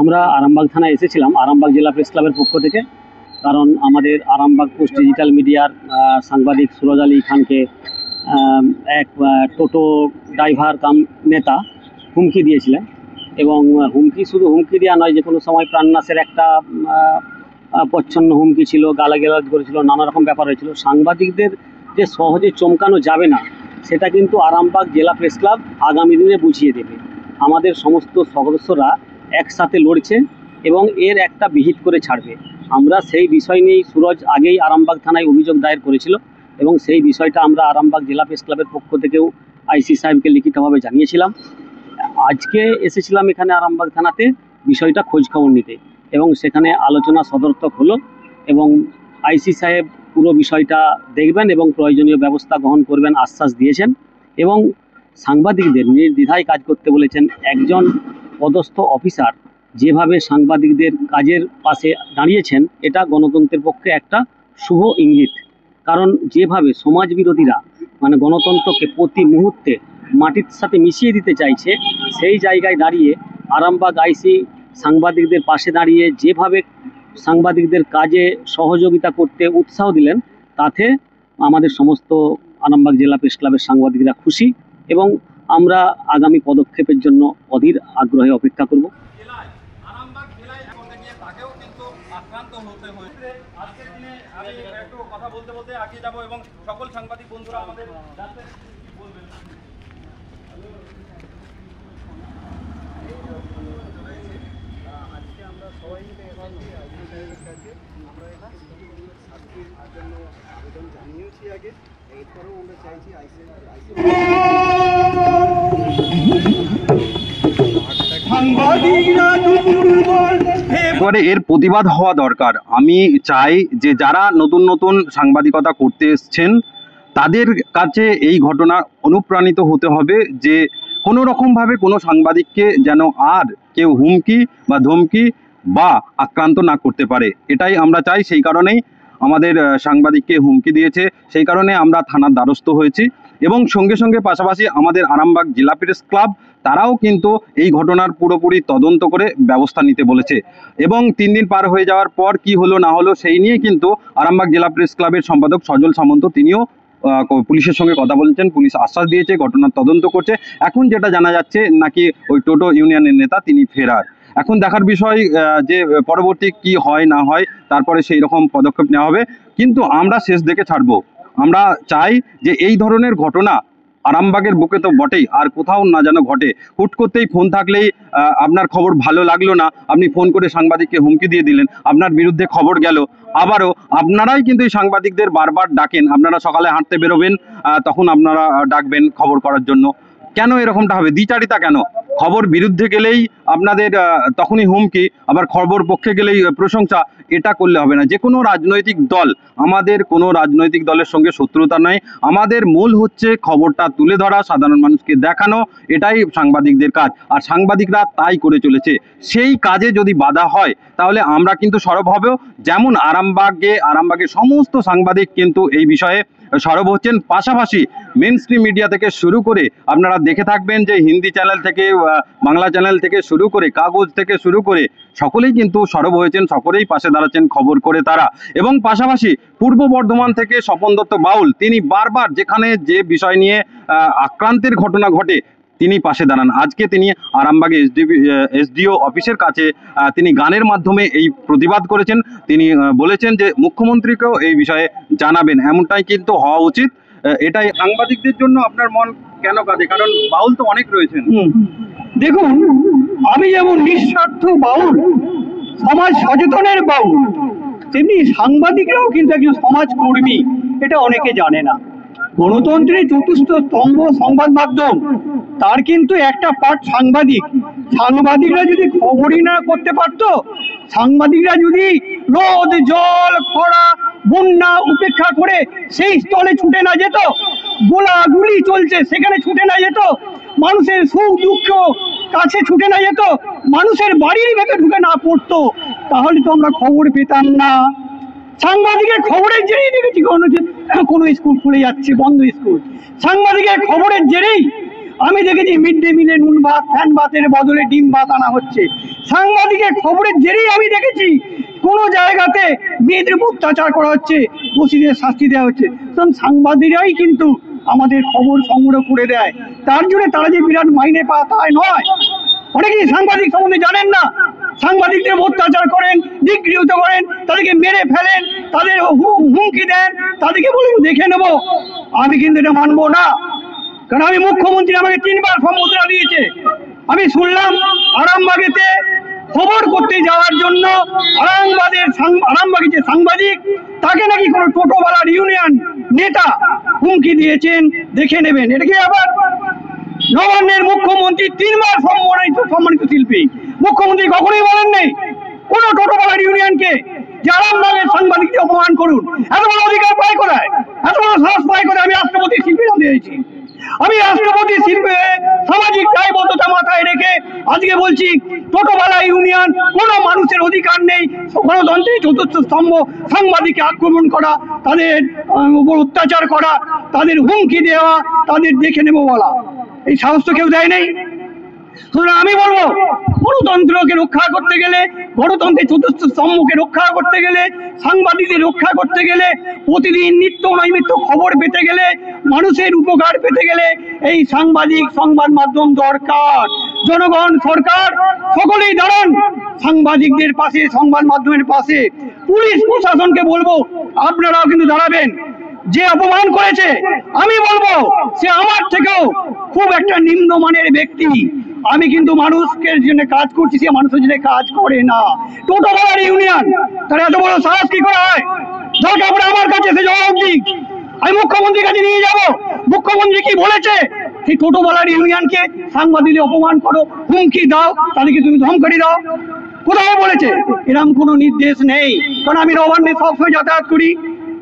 আমরা আরামবাগ থানায় এসেছিলাম আরামবাগ জেলা প্রেস ক্লাবের পক্ষ থেকে, কারণ আমাদের আরামবাগ পোস্ট ডিজিটাল মিডিয়ার সাংবাদিক সুরজ আলী খানকে এক টোটো ড্রাইভার কাম নেতা হুমকি দিয়েছিলেন। এবং শুধু হুমকি দেওয়া নয়, যে কোনো সময় প্রাণনাশের একটা প্রচ্ছন্ন হুমকি ছিল, গালাগালাজ করেছিল, নানা রকম ব্যাপার হয়েছিল। সাংবাদিকদের যে সহজে চমকানো যাবে না, সেটা কিন্তু আরামবাগ জেলা প্রেস ক্লাব আগামী দিনে বুঝিয়ে দেবে। আমাদের সমস্ত সদস্যরা একসাথে লড়ছে এবং এর একটা বিহিত করে ছাড়বে। আমরা সেই বিষয় নিয়েই সুরজ আগেই আরামবাগ থানায় অভিযোগ দায়ের করেছিল এবং সেই বিষয়টা আমরা আরামবাগ জেলা প্রেস ক্লাবের পক্ষ থেকেও আইসি সাহেবকে লিখিতভাবে জানিয়েছিলাম। আজকে এসেছিলাম এখানে আরামবাগ থানাতে বিষয়টা খোঁজ খবর নিতে, এবং সেখানে আলোচনা সদর্থক হলো এবং আইসি সাহেব পুরো বিষয়টা দেখবেন এবং প্রয়োজনীয় ব্যবস্থা গ্রহণ করবেন আশ্বাস দিয়েছেন। এবং সাংবাদিকদের নির্দ্বিধায় কাজ করতে বলেছেন। একজন পদস্থ অফিসার যেভাবে সাংবাদিকদের কাজের পাশে দাঁড়িয়েছেন, এটা গণতন্ত্রের পক্ষে একটা শুভ ইঙ্গিত। কারণ যেভাবে সমাজ বিরোধীরা গণতন্ত্রকে প্রতি মুহূর্তে মাটির সাথে মিশিয়ে দিতে চাইছে, সেই জায়গায় দাঁড়িয়ে আরামবাগ আইসি সাংবাদিকদের পাশে দাঁড়িয়ে যেভাবে সাংবাদিকদের কাজে সহযোগিতা করতে উৎসাহ দিলেন, তাতে আমাদের সমস্ত আরামবাগ জেলা প্রেস ক্লাবের সাংবাদিকরা খুশি এবং আমরা আগামী পদক্ষেপের জন্য অধীর আগ্রহে অপেক্ষা করব। আজকের দিনে আমি একটু কথা বলতে বলতে এগিয়ে যাব এবং সকল সাংবাদিক বন্ধুরা আমাদের বলবেন। আজকে আমরা সবাই মিলে এসেছি আইসি সাহেবের কাছে। আমরা শাস্তির জন্য আবেদন জানিয়েছি আগে, এরপরেও আমরা চাইছি এবারে এর প্রতিবাদ হওয়া দরকার। আমি চাই যে যারা নতুন নতুন সাংবাদিকতা করতে এসছেন তাদের কাছে এই ঘটনা অনুপ্রাণিত হতে হবে যে কোনো রকমভাবে কোনো সাংবাদিককে যেন আর কেউ হুমকি বা ধমকি বা আক্রান্ত না করতে পারে, এটাই আমরা চাই। সেই কারণেই আমাদের সাংবাদিককে হুমকি দিয়েছে, সেই কারণে আমরা থানার দ্বারস্থ হয়েছি। এবং সঙ্গে সঙ্গে পাশাপাশি আমাদের আরামবাগ জেলা প্রেস ক্লাব তারাও কিন্তু এই ঘটনার পুরোপুরি তদন্ত করে ব্যবস্থা নিতে বলেছে। এবং 3 দিন পার হয়ে যাওয়ার পর কি হলো না হলো সেই নিয়ে কিন্তু আরামবাগ জেলা প্রেস ক্লাবের সম্পাদক সজল সামন্ত তিনিও পুলিশের সঙ্গে কথা বলেছেন। পুলিশ আশ্বাস দিয়েছে ঘটনার তদন্ত করছে। এখন যেটা জানা যাচ্ছে নাকি ওই টোটো ইউনিয়নের নেতা তিনি ফেরার। এখন দেখার বিষয় যে পরবর্তী কি হয় না হয়, তারপরে সেই রকম পদক্ষেপ নেওয়া হবে। কিন্তু আমরা শেষ দেখে ছাড়বো। আমরা চাই যে এই ধরনের ঘটনা আরামবাগের বুকে তো বটেই, আর কোথাও না যেন ঘটে। হুট করতেই ফোন থাকলেই আপনার খবর ভালো লাগলো না, আপনি ফোন করে সাংবাদিককে হুমকি দিয়ে দিলেন, আপনার বিরুদ্ধে খবর গেল। আবারও আপনারাই কিন্তু এই সাংবাদিকদের বারবার ডাকেন, আপনারা সকালে হাঁটতে বেরোবেন তখন আপনারা ডাকবেন খবর করার জন্য। কেন এরকমটা হবে? দ্বিচারিতা কেন? খবর বিরুদ্ধে গেলেই আপনাদের তখনই হুমকি, আবার খবর পক্ষে গেলেই প্রশংসা। এটা করলে হবে না। যে কোনো রাজনৈতিক দল, আমাদের কোনো রাজনৈতিক দলের সঙ্গে শত্রুতা নাই। আমাদের মূল হচ্ছে খবরটা তুলে ধরা, সাধারণ মানুষকে দেখানো, এটাই সাংবাদিকদের কাজ। আর সাংবাদিকরা তাই করে চলেছে। সেই কাজে যদি বাধা হয় তাহলে আমরা কিন্তু সরব হব। যেমন আরামবাগে সমস্ত সাংবাদিক কিন্তু এই বিষয়ে সরব হচ্ছেন। পাশাপাশি মেন স্ট্রিম মিডিয়া থেকে শুরু করে আপনারা দেখে থাকবেন যে হিন্দি চ্যানেল থেকে বাংলা চ্যানেল থেকে শুরু করে কাগজ থেকে শুরু করে সকলেই কিন্তু সরব হয়েছেন, সকলেই পাশে দাঁড়াচ্ছেন খবর করে তারা। এবং পাশাপাশি পূর্ব বর্ধমান থেকে স্বপন দত্ত বাউল তিনি বারবার যেখানে যে বিষয় নিয়ে আক্রান্তের ঘটনা ঘটে তিনি পাশে দাঁড়ান। আজকে তিনি আরামবাগে এসডিও অফিসের কাছে তিনি গানের মাধ্যমে এই প্রতিবাদ করেছেন। তিনি বলেছেন যে মুখ্যমন্ত্রীকেও এই বিষয়ে জানাবেন, এমনটাই কিন্তু হওয়া উচিত। এটাই সাংবাদিকদের জন্য আপনার মন কেন কাঁদে? কারণ বাউল তো অনেক রয়েছেন। দেখুন, আমি যেমন নিঃস্বার্থ বাউল, সমাজ সচেতনের বাউল, তেমনি সাংবাদিকরাও কিন্তু একজন সমাজ কর্মী। এটা অনেকে জানে না। গণতন্ত্রের চতুর্থ স্তম্ভ সংবাদ মাধ্যম, তার কিন্তু একটা পার্ট সাংবাদিক। সাংবাদিকরা যদি খবরই না করতে পারতো, সাংবাদিকরা যদি রোদ জল খরা বন্যা উপেক্ষা করে সেই স্থলে ছুটে না যেত, গোলাগুলি চলছে সেখানে ছুটে না যেত, মানুষের সুখ দুঃখ কাছে ছুটে না যেত, মানুষের বাড়ির ভেতরে ঢুকে না পড়তো, তাহলে তো আমরা খবর পেতাম না। সাংবাদিকের খবরের জেরেই দেখেছি কোনো স্কুল খুলে যাচ্ছে, বন্ধ স্কুল। সাংবাদিকের খবরের জেরেই আমি দেখেছি মিড ডে মিলে নুন ভাত ফ্যান ভাতের বদলে ডিম ভাত আনা হচ্ছে। সাংবাদিকের খবরের জেরেই আমি দেখেছি কোনো জায়গাতে মেয়েদের উপর অত্যাচার করা হচ্ছে, দোষীদের শাস্তি দেওয়া হচ্ছে। কারণ সাংবাদিকরাই কিন্তু আমাদের খবর সংগ্রহ করে দেয়, তার জন্য তারা যে বিরাট মাইনে পায় তাই নয়। অনেকেই সাংবাদিক সম্বন্ধে জানেন না, সাংবাদিকদের অত্যাচার করেন, নিগৃহীত করেন, তাদেরকে মেরে ফেলেন, তাদের হুমকি দেন, তাদেরকে বলেন দেখে নেব। আমি কিন্তু এটা মানবো না, কারণ আমি মুখ্যমন্ত্রী আমাকে 3 বার সম্বোধনা দিয়েছে। আমি শুনলাম আরামবাগেতে খবর করতে যাওয়ার জন্য আরামবাগের যে সাংবাদিক তাকে নাকি কোনো টোটোওয়ালার ইউনিয়ন নেতা হুমকি দিয়েছেন, দেখে নেবেন। এটা কি আবার নবান্নের মুখ্যমন্ত্রী 3 বার সম্মানিত শিল্পী, মুখ্যমন্ত্রী কখনোই বলেন নেই কোন টোটোওয়ালার ইউনিয়নকে যে আরামবাগের সাংবাদিককে অপমান করুন। এত বড় অধিকার পায় কোথায়, এত বড় সাহস পায় কোথায়? আমি রাষ্ট্রপতি শিল্পী দিয়েছি, আমি রাষ্ট্রপতি শিল্পে সামাজিক দায়বদ্ধতা মাথায় রেখে আজকে বলছি টোটোওয়ালা ইউনিয়ন কোনো মানুষের অধিকার নেই গণতন্ত্রের চতুর্থ স্তম্ভ সাংবাদিককে আক্রমণ করা, তাদের উপর অত্যাচার করা, তাদের হুমকি দেওয়া, তাদের দেখে নেব বলা। এই সাহস তো কেউ দেয় নেই। সুতরাং আমি বলবো গণতন্ত্রকে রক্ষা করতে গেলে, গণতন্ত্রের চতুর্থ স্তম্ভকে রক্ষা করতে গেলে, সাংবাদিকদের রক্ষা করতে গেলে, প্রতিদিন নিত্য নৈমিত্য খবর পেতে গেলে, মানুষের উপকার পেতে গেলে এই সাংবাদিক সংবাদ মাধ্যম দরকার। জনগণ সরকার সকলেই দাঁড়ান সাংবাদিকদের পাশে, সংবাদ মাধ্যমের পাশে। পুলিশ প্রশাসনকে বলবো আপনারাও কিন্তু দাঁড়াবেন। যে অপমান করেছে আমি বলবো সে আমার থেকেও খুব একটা নিম্নমানের ব্যক্তি। আমি কিন্তু মানুষের জন্য কাজ করছি, সে মানুষের জন্য কাজ করে না। টোটোওয়ালার ইউনিয়ন তার এত বড় সাহস কি করে হয়? দরকার পড়ে আমার কাছে সে জবাব দিক, আমি মুখ্যমন্ত্রীর কাছে নিয়ে যাব। মুখ্যমন্ত্রী কি বলেছে? সেই টোটোওয়ালার ইউনিয়নকে সাংবাদিকদের অপমান করো, হুমকি দাও, তাদেরকে তুমি ধমকারি দাও, কোথায় বলেছে? এরকম কোনো নির্দেশ নেই। কারণ আমি নবান্নে সবসময় যাতায়াত করি,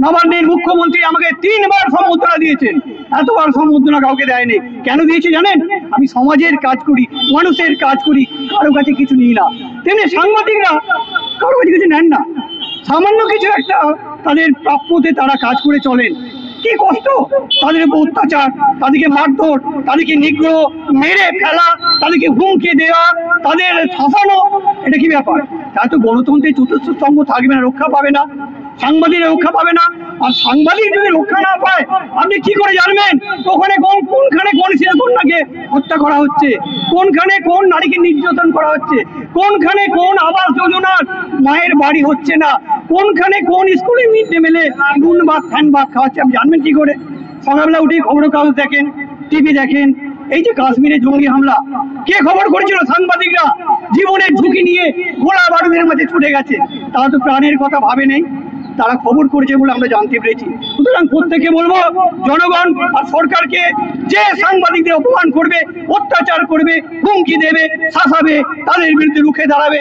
নবান্নের মুখ্যমন্ত্রী আমাকে 3 বার সম্বোধনা দিয়েছেন, এতবার সম্বোধনা কাউকে দেয়নি। কেন দিয়েছে জানেন? আমি সমাজের কাজ করি, মানুষের কাজ করি, কারো কাছে কিছু নিই না। তেমনি সাংবাদিকরা কারো কাছে কিছু নেন না, সামান্য কিছু একটা তাদের প্রাপ্যতে তারা কাজ করে চলেন। কি কষ্ট তাদের উপর অত্যাচার, তাদেরকে মারধর, তাদেরকে নিগ্রহ, মেরে ফেলা, তাদেরকে হুমকি দেওয়া, তাদের শাসানো, এটা কি ব্যাপার? তারা তো গণতন্ত্রের চতুর্থ স্তম্ভ থাকবে না, রক্ষা পাবে না, সাংবাদিকরা রক্ষা পাবে না। আর সাংবাদিক যদি রক্ষা না পায় আপনি কি করে জানবেন ওখানে কোনখানে কোন শিশুকন্যাকে হত্যা করা হচ্ছে, কোনখানে কোন নারীকে নির্যাতন করা হচ্ছে, কোনখানে কোন আবাস যোজনার মায়ের বাড়ি হচ্ছে না, কোনখানে কোন স্কুলে মিড ডে মিলে নুন ভাত ফ্যান ভাত খাওয়াচ্ছে? আপনি জানবেন কি করে? সকালবেলা উঠে খবরের কাগজ দেখেন, টিভি দেখেন। এই যে কাশ্মীরে জঙ্গি হামলা, কে খবর করেছিল? সাংবাদিকরা জীবনের ঝুঁকি নিয়ে গোলা বারুদের মাঝে ছুটে গেছে, তারা তো প্রাণের কথা ভাবে নেই, তারা খবর করেছে বলে আমরা জানতে পেরেছি। সুতরাং প্রত্যেকে বলবো জনগণ আর সরকারকে, যে সাংবাদিকদের অপমান করবে, অত্যাচার করবে, হুমকি দেবে, শাসাবে, তাদের বিরুদ্ধে রুখে দাঁড়াবে।